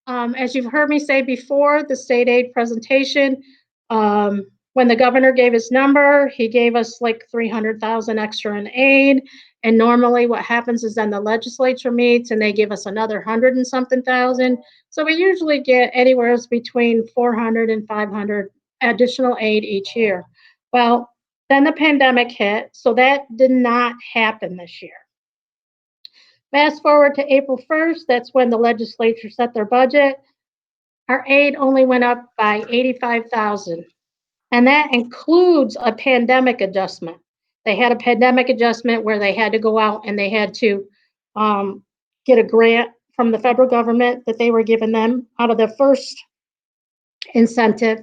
As you've heard me say before, the state aid presentation, when the governor gave his number, he gave us like 300,000 extra in aid. And normally what happens is then the legislature meets and they give us another 100 and something thousand. So we usually get anywhere between 400 and 500 additional aid each year. Well, then the pandemic hit, so that did not happen this year. Fast forward to April 1st, that's when the legislature set their budget. Our aid only went up by 85,000, and that includes a pandemic adjustment. They had a pandemic adjustment where they had to go out and they had to get a grant from the federal government that they were giving them out of the first incentive.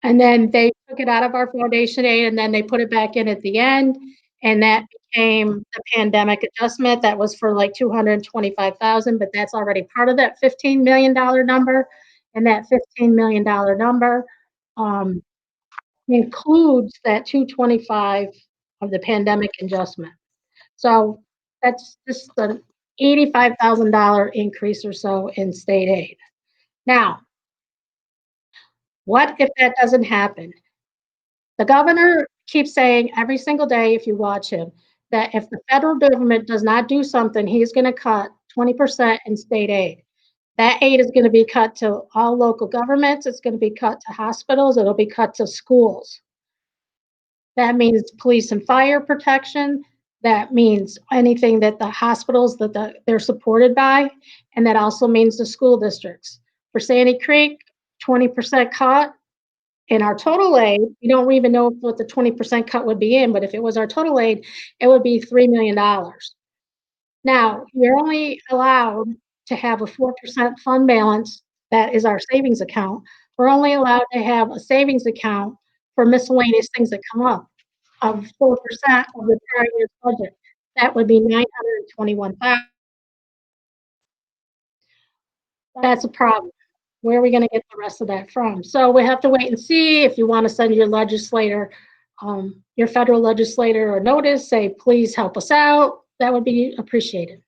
And then they took it out of our foundation aid and then they put it back in at the end. And that became the pandemic adjustment. That was for like 225,000, but that's already part of that $15 million number. And that $15 million number um, includes that 225 of the pandemic adjustment. So that's just an $85,000 increase or so in state aid. Now, what if that doesn't happen? The governor keeps saying every single day, if you watch him, that if the federal government does not do something, he's going to cut 20% in state aid. That aid is going to be cut to all local governments. It's going to be cut to hospitals. It'll be cut to schools. That means police and fire protection. That means anything that the hospitals that they're supported by. And that also means the school districts. For Sandy Creek, 20% cut. In our total aid, we don't even know what the 20% cut would be in, but if it was our total aid, it would be $3 million. Now, you're only allowed to have a 4% fund balance. That is our savings account. We're only allowed to have a savings account for miscellaneous things that come up of 4% of the prior year's budget. That would be 921,000. That's a problem. Where are we going to get the rest of that from? So we have to wait and see. If you want to send your legislator, your federal legislator, a notice, say, please help us out, that would be appreciated.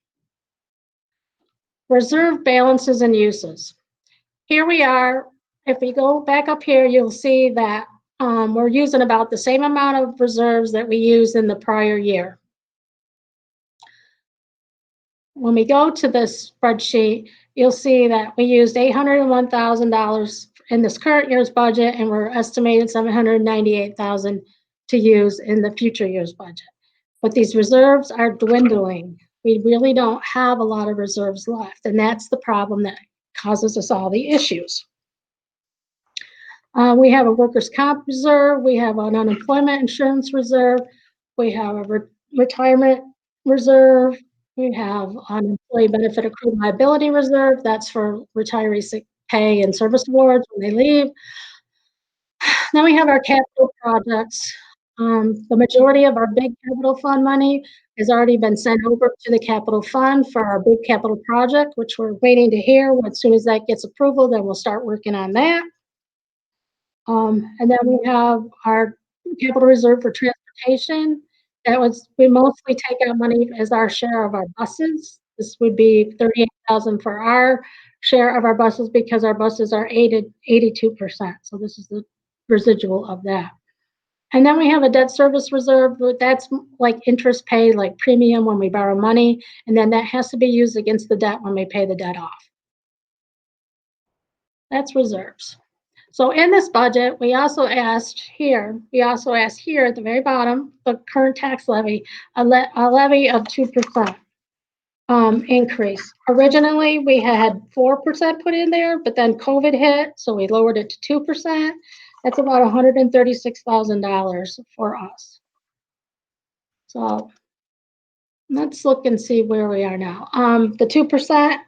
Reserve balances and uses. Here we are. If we go back up here, you'll see that we're using about the same amount of reserves that we used in the prior year. When we go to this spreadsheet, you'll see that we used $801,000 in this current year's budget, and we're estimating $798,000 to use in the future year's budget. But these reserves are dwindling. We really don't have a lot of reserves left, and that's the problem that causes us all the issues. We have a workers' comp reserve, we have an unemployment insurance reserve, we have a retirement reserve, we have an employee benefit accrued liability reserve. That's for retiree sick pay and service awards when they leave. Then we have our capital projects. The majority of our big capital fund money has already been sent over to the capital fund for our big capital project, which we're waiting to hear. As soon as that gets approval, then we'll start working on that. And then we have our capital reserve for transportation. We mostly take out money as our share of our buses. This would be 38,000 for our share of our buses because our buses are aided 82%. So this is the residual of that. And then we have a debt service reserve. That's like interest paid, like premium when we borrow money. And then that has to be used against the debt when we pay the debt off. That's reserves. So in this budget, we also asked here at the very bottom, the current tax levy, a levy of 2% increase. Originally, we had 4% put in there, but then COVID hit, so we lowered it to 2%. That's about $136,000 for us. So let's look and see where we are now. The 2%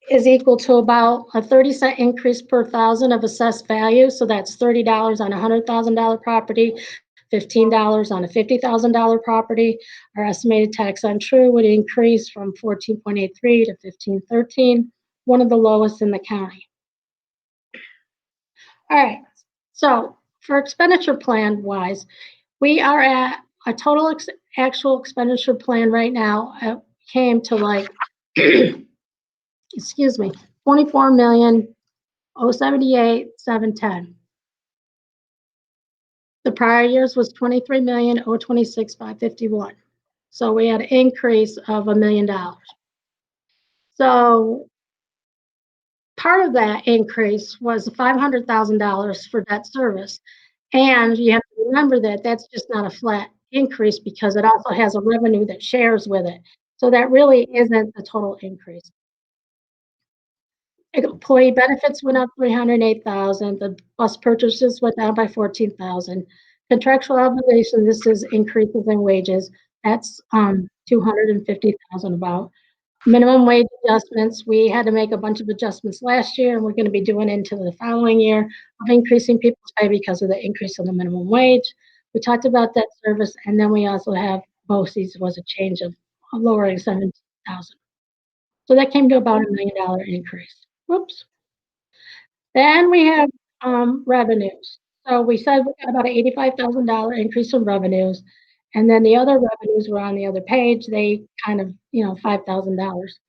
is equal to about a 30-cent increase per thousand of assessed value. So that's $30 on a $100,000 property, $15 on a $50,000 property. Our estimated tax on true would increase from 14.83 to 15.13, one of the lowest in the county. All right, so for expenditure plan wise, we are at a total actual expenditure plan right now came to like excuse me, $24,078,710. The prior year's was $23,026,551. So we had an increase of $1 million. So part of that increase was $500,000 for debt service. And you have to remember that that's just not a flat increase because it also has a revenue that shares with it. So that really isn't the total increase. Employee benefits went up 308,000. The bus purchases went down by 14,000. Contractual obligation, this is increases in wages. That's 250,000 about. Minimum wage adjustments, we had to make a bunch of adjustments last year, and we're gonna be doing into the following year of increasing people's pay because of the increase in the minimum wage. We talked about debt service, and then we also have BOCES was a change of lowering 17,000. So that came to about $1 million increase. Whoops. Then we have revenues. So we said we got about an $85,000 increase in revenues, and then the other revenues were on the other page. They kind of, $5,000.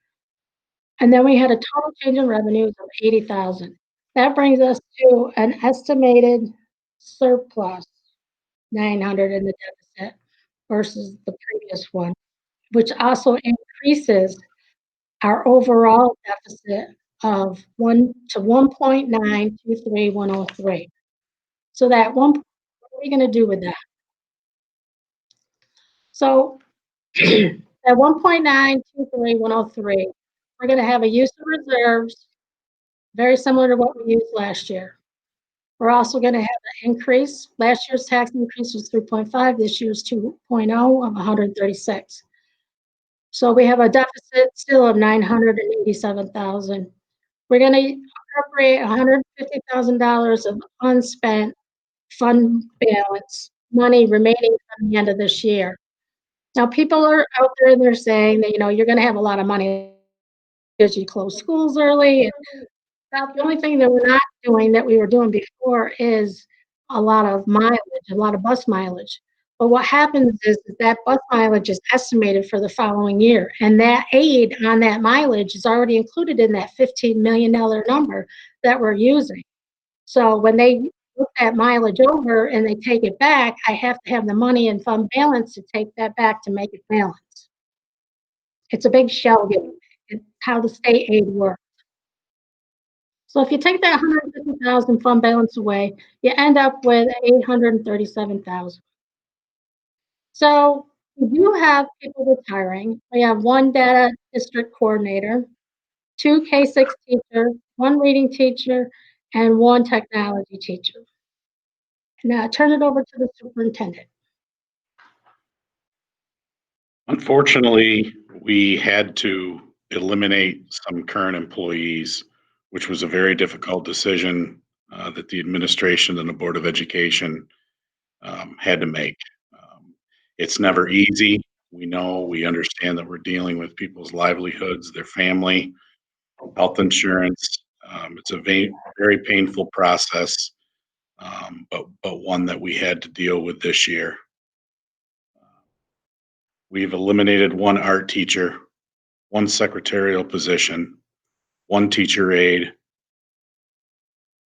And then we had a total change in revenues of 80,000. That brings us to an estimated surplus, 900 in the deficit versus the previous one, which also increases our overall deficit of 1 to 1.923103. So that one, what are we gonna do with that? So at 1.923103, we're gonna have a use of reserves very similar to what we used last year. We're also gonna have an increase. Last year's tax increase was 3.5, this year's 2.0 of 136. So we have a deficit still of 987,000. We're gonna appropriate $150,000 of unspent fund balance money remaining from the end of this year. Now, people are out there and they're saying that, you're gonna have a lot of money because you close schools early. About the only thing that we're not doing that we were doing before is a lot of mileage, a lot of bus mileage. But what happens is that bus mileage is estimated for the following year, and that aid on that mileage is already included in that $15 million number that we're using. So when they look that mileage over and they take it back, I have to have the money in fund balance to take that back to make it balance. It's a big shell game. It's how the state aid works. So if you take that 150,000 fund balance away, you end up with 837,000. So we do have people retiring. We have one data district coordinator, two K-6 teachers, one reading teacher, and one technology teacher. Now turn it over to the superintendent. Unfortunately, we had to eliminate some current employees, which was a very difficult decision that the administration and the Board of Education had to make. It's never easy. We understand that we're dealing with people's livelihoods, their family, health insurance. It's a very painful process, but one that we had to deal with this year. We've eliminated one art teacher, one secretarial position, one teacher aide,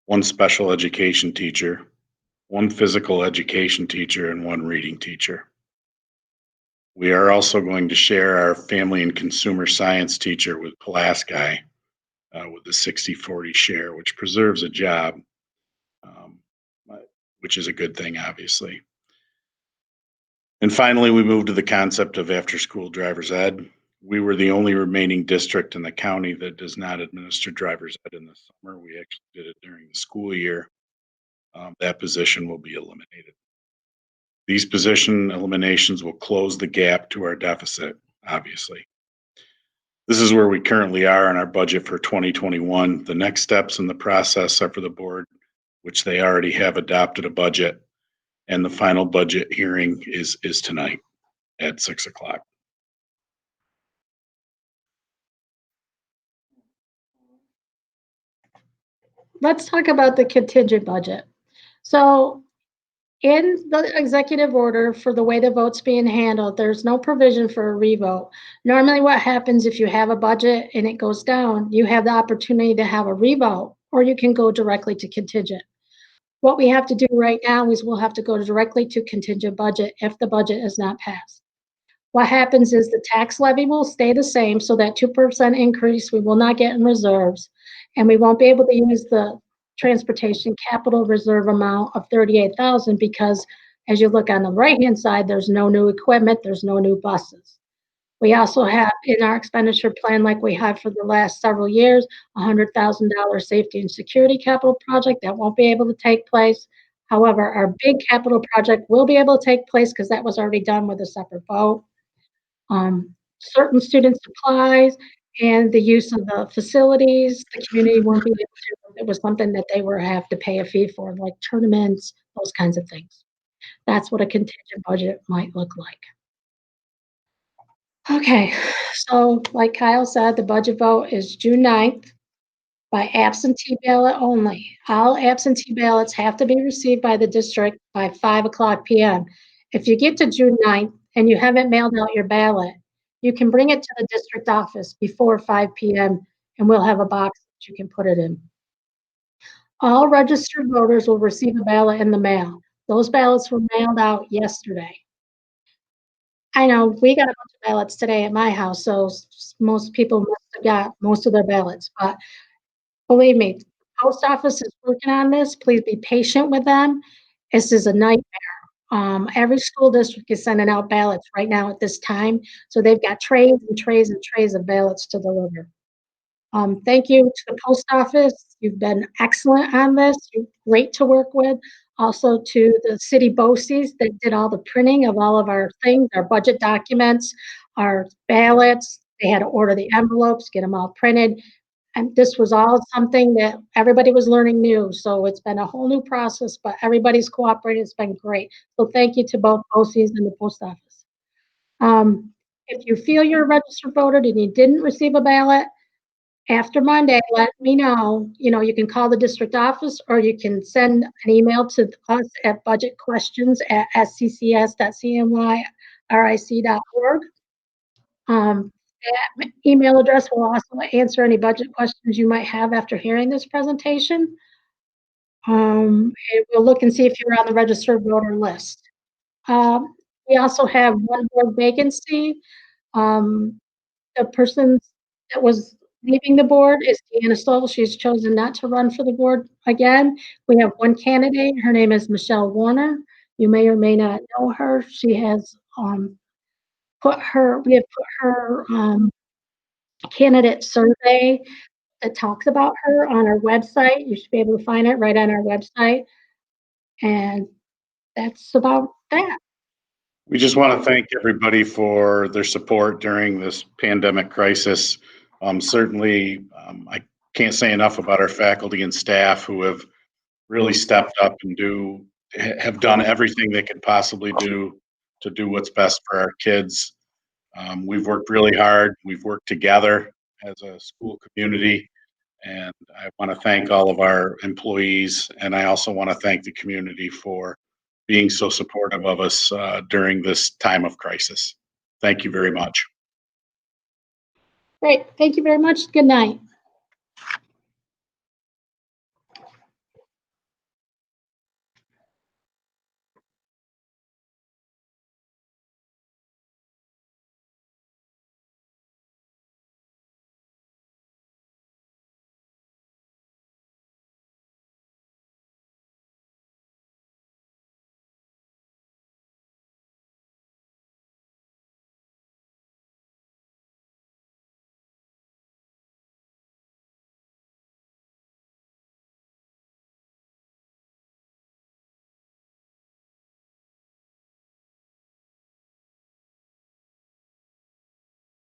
one special education teacher, one physical education teacher, and one reading teacher. We are also going to share our family and consumer science teacher with Pulaski with the 60-40 share, which preserves a job, um, which is a good thing, obviously. And finally, we moved to the concept of after-school driver's ed. We were the only remaining district in the county that does not administer driver's ed in the summer. We actually did it during the school year. That position will be eliminated. These position eliminations will close the gap to our deficit, obviously. This is where we currently are in our budget for 2021. The next steps in the process are for the board, which they already have adopted a budget, and the final budget hearing is tonight at 6:00. Let's talk about the contingent budget. So In the executive order for the way the vote's being handled, there's no provision for a revote. Normally, what happens if you have a budget and it goes down, you have the opportunity to have a revote, or you can go directly to contingent. What we have to do right now is we'll have to go directly to contingent budget if the budget is not passed. What happens is the tax levy will stay the same, so that 2% increase we will not get in reserves, and we won't be able to use the transportation capital reserve amount of 38,000 because as you look on the right-hand side, there's no new equipment, there's no new buses. We also have in our expenditure plan, like we had for the last several years, $100,000 safety and security capital project that won't be able to take place. However, our big capital project will be able to take place because that was already done with a separate vote. Certain student supplies and the use of the facilities, the community won't be able to. It was something that they were have to pay a fee for, like tournaments, those kinds of things. That's what a contingent budget might look like. Okay, so like Kyle said, the budget vote is June 9th by absentee ballot only. All absentee ballots have to be received by the district by 5:00 PM. If you get to June 9th and you haven't mailed out your ballot, you can bring it to the district office before 5 PM and we'll have a box that you can put it in. All registered voters will receive a ballot in the mail. Those ballots were mailed out yesterday. I know, we got a bunch of ballots today at my house, so most people must have got most of their ballots, but believe me, the post office is working on this, please be patient with them. This is a nightmare. Every school district is sending out ballots right now at this time, so they've got trays and trays and trays of ballots to deliver. Thank you to the post office. You've been excellent on this. You're great to work with. Also to the city BOCES that did all the printing of all of our things, our budget documents, our ballots. They had to order the envelopes, get them all printed. And this was all something that everybody was learning new. So it's been a whole new process, but everybody's cooperated. It's been great. So thank you to both BOCES and the post office. If you feel you're a registered voter and you didn't receive a ballot, after Monday, let me know. You know, you can call the district office or you can send an email to us at budgetquestions@sccs.cmyric.org. That email address will also answer any budget questions you might have after hearing this presentation. And we'll look and see if you're on the registered voter list. We also have one board vacancy. Um, the person that was leaving the board is Deanna Stoll. She's chosen not to run for the board again. We have one candidate. Her name is Michelle Warner. You may or may not know her. She has we have put her candidate survey that talks about her on our website. You should be able to find it right on our website. And that's about that. We just want to thank everybody for their support during this pandemic crisis. Certainly, I can't say enough about our faculty and staff who have really stepped up and have done everything they could possibly do to do what's best for our kids. We've worked really hard. We've worked together as a school community, and I want to thank all of our employees, and I also want to thank the community for being so supportive of us during this time of crisis. Thank you very much. Great. Thank you very much. Good night.